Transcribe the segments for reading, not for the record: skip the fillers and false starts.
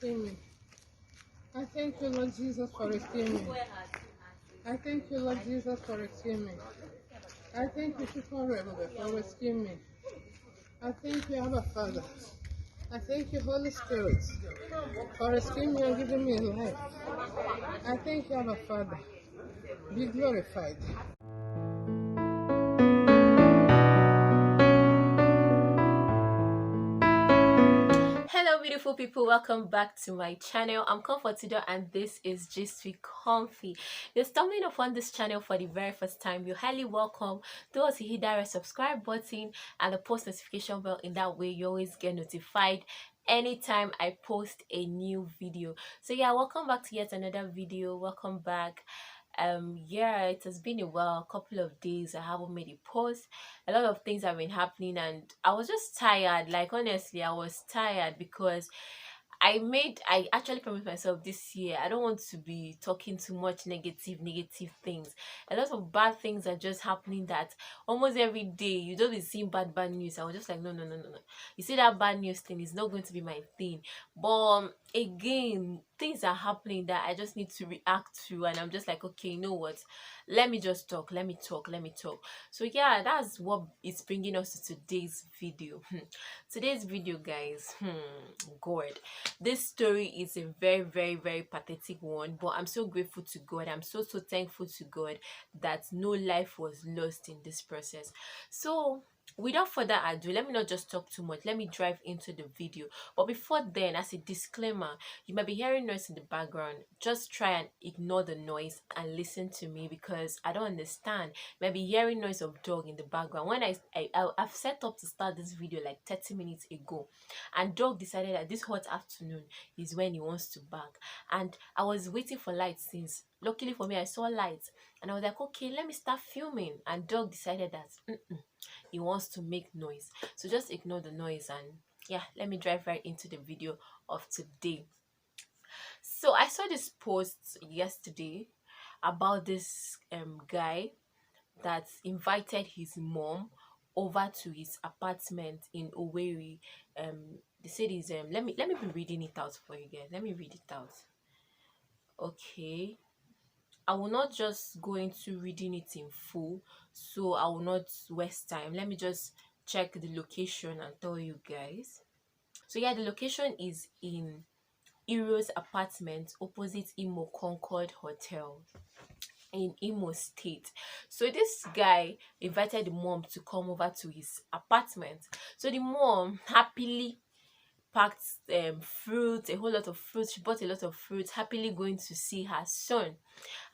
rescuing me. I thank you, Lord Jesus, for rescuing me. I thank you, Lord Jesus, for rescuing me. I thank you, Super Rebel, for rescuing me. I thank you, Abba Father. I thank you, Holy Spirit, for rescuing me and giving me life. I thank you, Abba Father. Be glorified. Hello beautiful people, welcome back to my channel. I'm Comfortido and this is Just Be Comfy. If you're stumbling upon this channel for the very first time, you're highly welcome. Those who hit that subscribe button and the post notification bell, in that way you always get notified anytime I post a new video. So yeah, welcome back to yet another video. Welcome back. Yeah, it has been a while, a couple of days I haven't made a post. A lot of things have been happening and I was just tired. Like honestly, I was tired because I actually promised myself this year I don't want to be talking too much negative things. A lot of bad things are just happening that almost every day you don't be seeing bad news. I was just like, no. You see, that bad news thing is not going to be my thing. But again, things are happening that I just need to react to, and I'm just like, okay, you know what, let me just talk, let me talk. So yeah, that's what is bringing us to today's video. Today's video, guys, god, this story is a very pathetic one, but I'm so grateful to God. I'm so thankful to God that no life was lost in this process. So without further ado, let me not just talk too much, let me drive into the video. But before then, as a disclaimer, you might be hearing noise in the background. Just try and ignore the noise and listen to me, because I don't understand. You might be hearing noise of dog in the background. When I've set up to start this video like 30 minutes ago, and dog decided that this hot afternoon is when he wants to bark, and I was waiting for light. Since luckily for me I saw light, and I was like, okay, let me start filming, and dog decided that he wants to make noise. So just ignore the noise, and yeah, let me drive right into the video of today. So I saw this post yesterday about this guy that invited his mom over to his apartment in Owerri. They said is let me be reading it out for you guys. Let me read it out. Okay. I will not just go into reading it in full, so I will not waste time. Let me just check the location and tell you guys. So yeah, the location is in Heroes apartment opposite Imo Concord Hotel in Imo State. So this guy invited the mom to come over to his apartment. So the mom happily packed fruit, a whole lot of fruit. She bought a lot of fruit, happily going to see her son.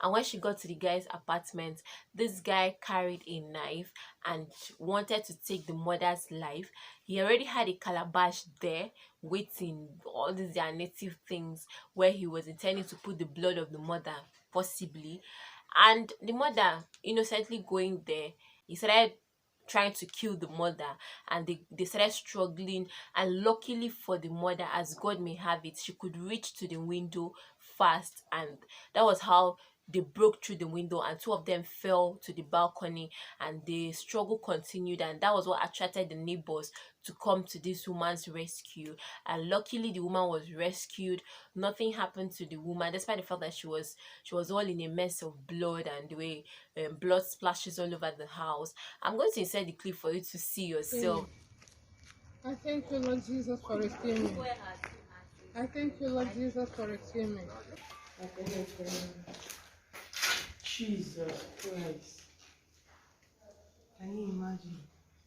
And when she got to the guy's apartment, this guy carried a knife and wanted to take the mother's life. He already had a calabash there waiting, all these their native things, where he was intending to put the blood of the mother, possibly. And the mother innocently going there, he started trying to kill the mother, and they started struggling. And luckily for the mother, as God may have it, she could reach to the window fast, and that was how they broke through the window, and two of them fell to the balcony, and the struggle continued, and that was what attracted the neighbors to come to this woman's rescue. And luckily the woman was rescued. Nothing happened to the woman, despite the fact that she was all in a mess of blood, and the way blood splashes all over the house. I'm going to insert the clip for you to see yourself. I thank you, Lord Jesus, for rescuing me. I thank you, Lord Jesus, for rescuing me. Jesus Christ. Can you imagine?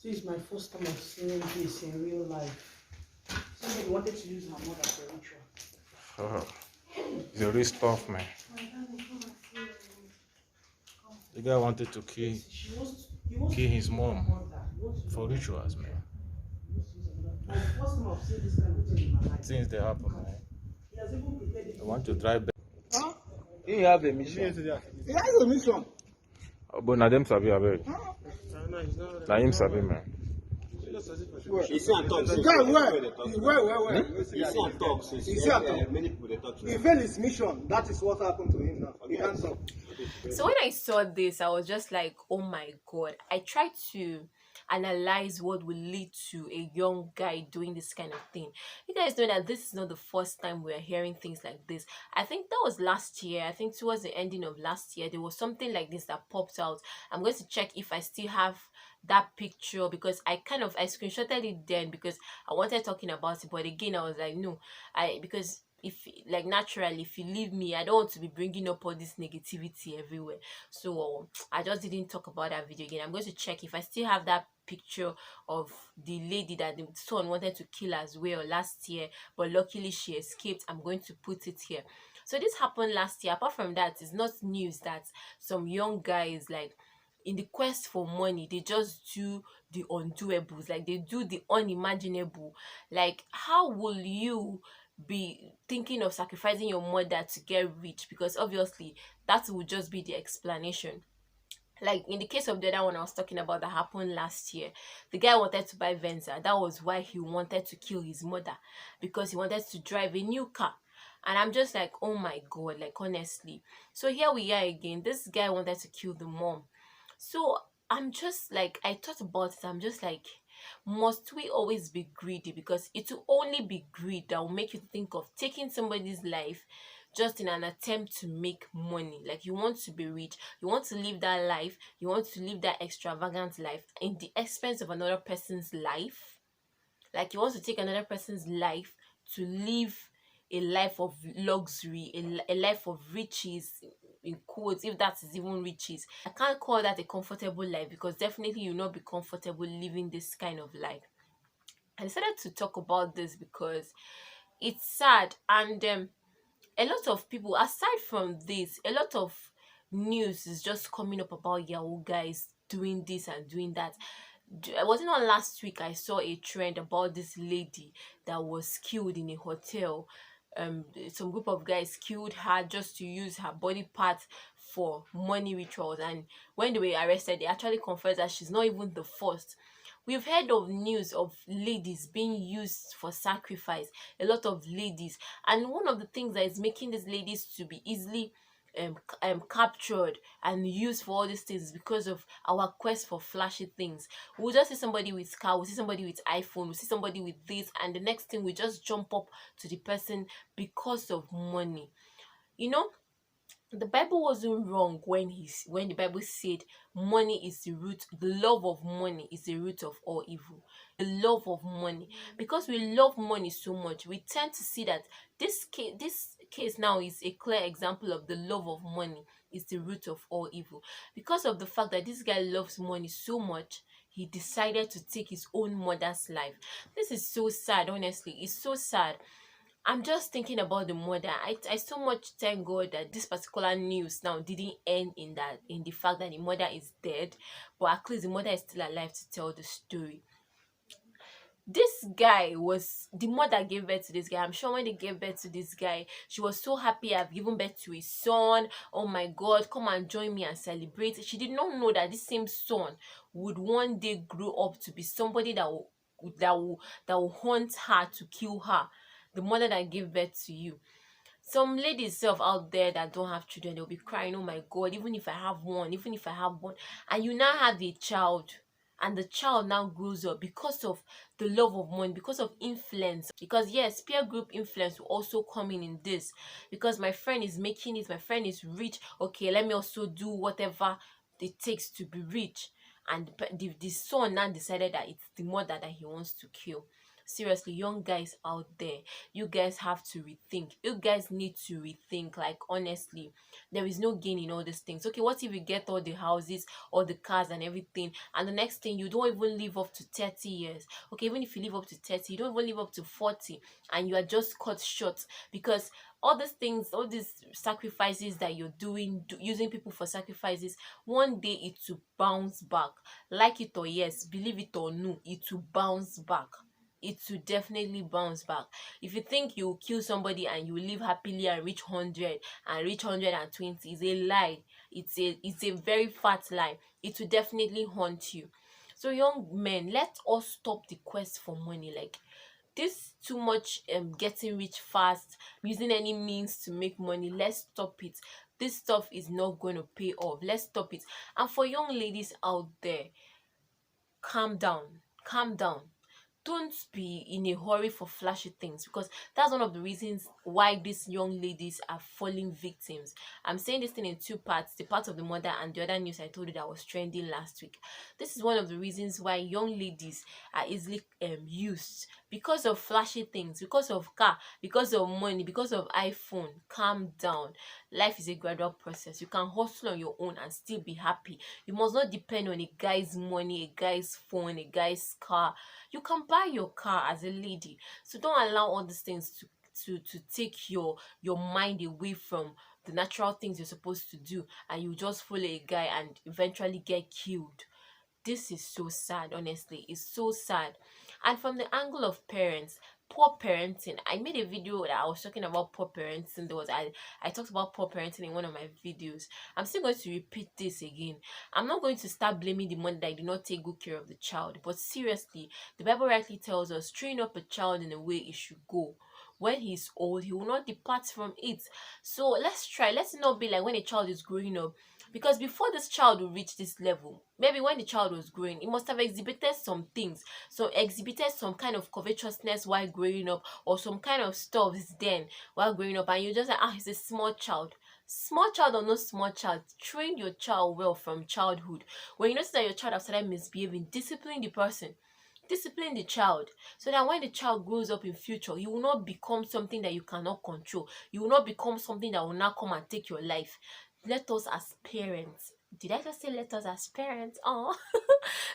This is my first time of seeing this in real life. Somebody wanted to use her mother for ritual. Oh, it's a real stuff, man. The guy wanted to kill his mom for rituals, man. Things they happen, man. I want to drive back. Huh? He have a mission. He has a mission. But now them sabi abeg. Na him sabi, man. You see and talk. Where? You see and talk. You see and talk. Many people they talk. He failed his mission. That is what happened to him now. He can't talk. So when I saw this, I was just like, oh my god. I tried to analyze what will lead to a young guy doing this kind of thing. You guys know that this is not the first time we are hearing things like this. I think that was last year. I think towards the ending of last year, there was something like this that popped out. I'm going to check if I still have that picture, because I screenshotted it then because I wanted talking about it, but again I was like, no, because if, like, naturally, if you leave me, I don't want to be bringing up all this negativity everywhere. So I just didn't talk about that video again. I'm going to check if I still have that picture of the lady that the son wanted to kill as well last year, but luckily she escaped. I'm going to put it here. So this happened last year. Apart from that, it's not news that some young guys, like, in the quest for money, they just do the undoables, like they do the unimaginable. Like, how will you be thinking of sacrificing your mother to get rich? Because obviously that would just be the explanation. Like in the case of the other one I was talking about that happened last year, the guy wanted to buy Venza. That was why he wanted to kill his mother, because he wanted to drive a new car. And I'm just like, oh my god, like, honestly. So here we are again. This guy wanted to kill the mom. So I'm just like, I thought about it. I'm just like, must we always be greedy? Because it will only be greed that will make you think of taking somebody's life just in an attempt to make money. Like, you want to be rich, you want to live that life, you want to live that extravagant life in the expense of another person's life. Like, you want to take another person's life to live a life of luxury, a life of riches, in quotes, if that is even riches. I can't call that a comfortable life, because definitely you'll not be comfortable living this kind of life. I decided to talk about this because it's sad, and a lot of people, aside from this, a lot of news is just coming up about Yahoo guys doing this and doing that. Wasn't on last week I saw a trend about this lady that was killed in a hotel. Some group of guys killed her just to use her body parts for money rituals, and when they were arrested, they actually confessed that she's not even the first. We've heard of news of ladies being used for sacrifice, a lot of ladies, and one of the things that is making these ladies to be easily captured and used for all these things is because of our quest for flashy things. We'll just see somebody with car, we'll see somebody with iPhone, we'll see somebody with this, and the next thing we just jump up to the person because of money. You know, the Bible wasn't wrong when the Bible said money is the root, the love of money is the root of all evil. The love of money. Because we love money so much, we tend to see that this case now is a clear example of the love of money is the root of all evil. Because of the fact that this guy loves money so much, he decided to take his own mother's life. This is so sad, honestly. It's so sad. I'm just thinking about the mother. I so much thank God that this particular news now didn't end in the fact that the mother is dead, but at least the mother is still alive to tell the story. This guy the mother gave birth to this guy. I'm sure when they gave birth to this guy, she was so happy. I've given birth to a son. Oh my God, come and join me and celebrate. She did not know that this same son would one day grow up to be somebody that will hunt her to kill her. The mother that gave birth to you. Some ladies out there that don't have children, they'll be crying, oh my God, even if I have one, and you now have a child, and the child now grows up because of the love of money, because of influence. Because yes, peer group influence will also come in this, because my friend is making it, my friend is rich, okay, let me also do whatever it takes to be rich. And the son now decided that it's the mother that he wants to kill. Seriously, young guys out there, you guys have to rethink. You guys need to rethink. Like, honestly, there is no gain in all these things. Okay, what if you get all the houses, all the cars and everything, and the next thing you don't even live up to 30 years? Okay, even if you live up to 30, you don't even live up to 40, and you are just cut short because all these things, all these sacrifices that you're doing, using people for sacrifices, one day it will bounce back. Like it or yes, believe it or no, it will bounce back. It will definitely bounce back. If you think you kill somebody and you live happily and reach 100 and reach 120, is a lie. It's a very fat lie. It will definitely haunt you. So young men, let us stop the quest for money. Like, this too much getting rich fast, using any means to make money. Let's stop it. This stuff is not going to pay off. Let's stop it. And for young ladies out there, calm down, calm down. Don't be in a hurry for flashy things, because that's one of the reasons why these young ladies are falling victims. I'm saying this thing in two parts, the part of the mother and the other news I told you that was trending last week. This is one of the reasons why young ladies are easily used, because of flashy things, because of car, because of money, because of iPhone. Calm down. Life is a gradual process. You can hustle on your own and still be happy. You must not depend on a guy's money, a guy's phone, a guy's car. You can buy your car as a lady. So don't allow all these things to take your mind away from the natural things you're supposed to do, and you just follow a guy and eventually get killed. This is so sad. Honestly, it's so sad. And from the angle of parents, poor parenting, I made a video that I was talking about poor parenting. I talked about poor parenting in one of my videos. I'm still going to repeat this again. I'm not going to start blaming the mother that did not take good care of the child, but seriously, the Bible rightly tells us, train up a child in the way it should go. When he's old, he will not depart from it. So let's not be like when a child is growing up, because before this child will reach this level, maybe when the child was growing, he must have exhibited some things, so exhibited some kind of covetousness while growing up, or some kind of stuff then while growing up, and you just like, he's a small child. Small child or no small child, train your child well from childhood. When you notice that your child has started misbehaving, discipline the person, discipline the child, so that when the child grows up in future, you will not become something that you cannot control. You will not become something that will not come and take your life. Let us as parents, did I just say let us as parents? Oh,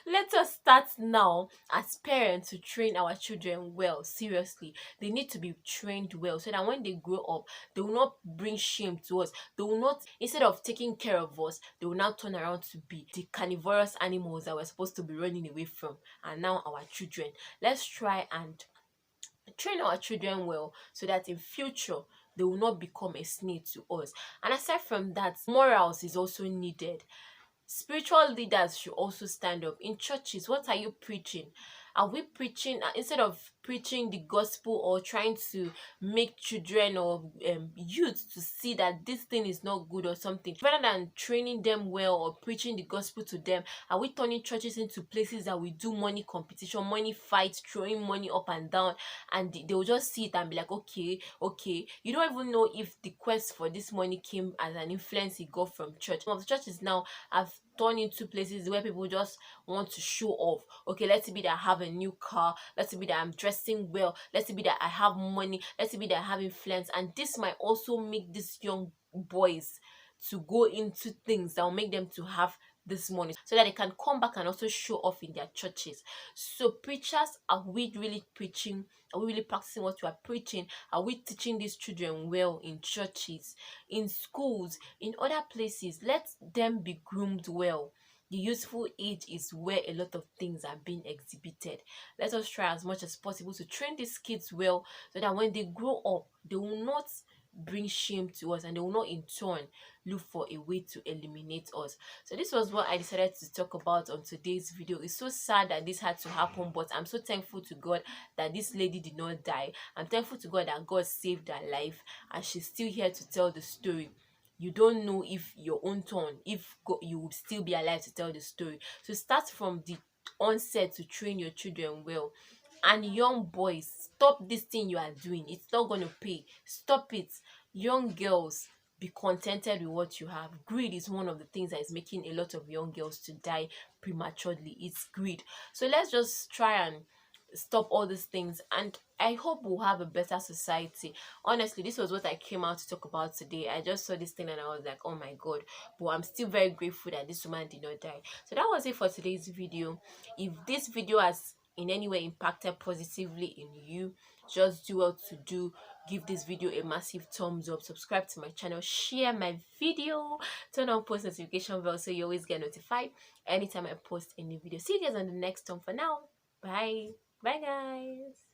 let us start now as parents to train our children well. Seriously, they need to be trained well, so that when they grow up, they will not bring shame to us. They will not, instead of taking care of us, they will now turn around to be the carnivorous animals that we're supposed to be running away from, and now our children. Let's try and train our children well, so that in future they will not become a snare to us. And aside from that, morals is also needed. Spiritual leaders should also stand up. In churches, what are you preaching? Are we preaching, instead of preaching the gospel or trying to make children or youth to see that this thing is not good or something, rather than training them well or preaching the gospel to them, are we turning churches into places that we do money competition, money fights, throwing money up and down, and they will just see it and be like, okay, you don't even know if the quest for this money came as an influence he got from church. Some of the churches now have turned into places where people just want to show off. Okay, let it be that I have a new car, let it be that I'm dressing well, let it be that I have money, let it be that I have influence. And this might also make these young boys to go into things that will make them to have this money, so that they can come back and also show off in their churches. So preachers, are we really preaching? Are we really practicing what we are preaching? Are we teaching these children well in churches, in schools, in other places? Let them be groomed well. The useful age is where a lot of things are being exhibited. Let us try as much as possible to train these kids well, so that when they grow up, they will not bring shame to us, and they will not in turn look for a way to eliminate us. So this was what I decided to talk about on today's video. It's so sad that this had to happen, but I'm so thankful to God that this lady did not die. I'm thankful to God that God saved her life, and she's still here to tell the story. You don't know if your own turn, if you will still be alive to tell the story. So start from the onset to train your children well. And young boys, stop this thing you are doing. It's not going to pay. Stop it. Young girls, be contented with what you have. Greed is one of the things that is making a lot of young girls to die prematurely. It's greed. So let's just try and stop all these things, and I hope we'll have a better society. Honestly, this was what I came out to talk about today. I just saw this thing and I was like, oh my God. But I'm still very grateful that this woman did not die. So that was it for today's video. If this video has in any way impacted positively in you, just do well to give this video a massive thumbs up, subscribe to my channel, share my video, turn on post notification bell so you always get notified anytime I post a new video. See you guys on the next one. For now, bye guys.